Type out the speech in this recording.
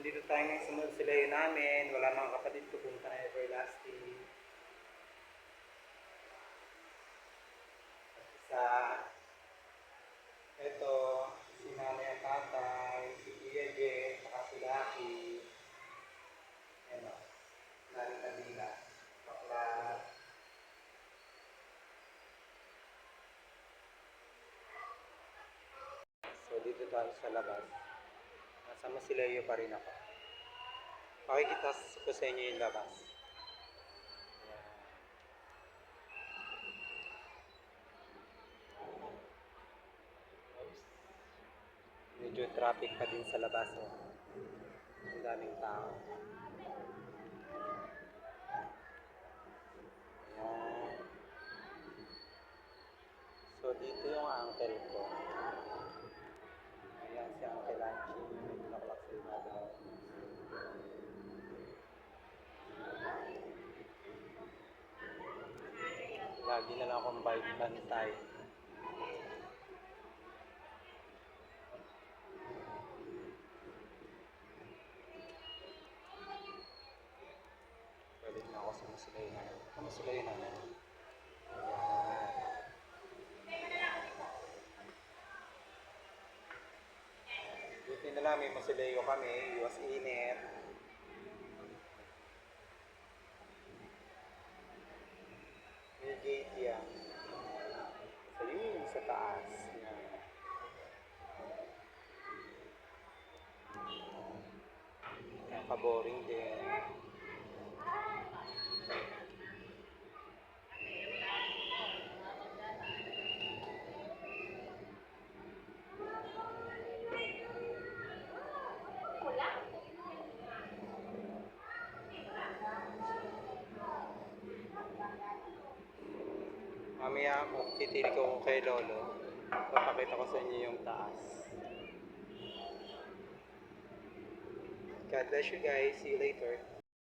Dito tayo ngayon sa mausoleo namin. Wala mga kapatid ko, punta na Everlasting. Sa ito, si nanay at tatay, si Kuya Jen, saka si Lucky. Ayan o, Lari Kabila. Bakla. So dito tayo sa labas. Nasa Mausoleo pa rin ako. Pakikita ko sa inyo yung labas. Medyo traffic pa din sa labas. Oh. Ang daming tao. Ayan. So dito yung uncle ko. Ayan si Uncle Anchi. May bulaklak sa ibabaw. Lagi na lang akong bantay. Balik na ako sa Mausoleo namin. Sa Mausoleo namin. Ayan. Buti na lang may Mausoleo kami. Iwas init. May gate yan. So yun sa taas. Yan. Nakaka-boring din. Mamaya magtitinig ako kay Lolo. Papakita ko sa inyo yung taas. God bless you guys. See you later.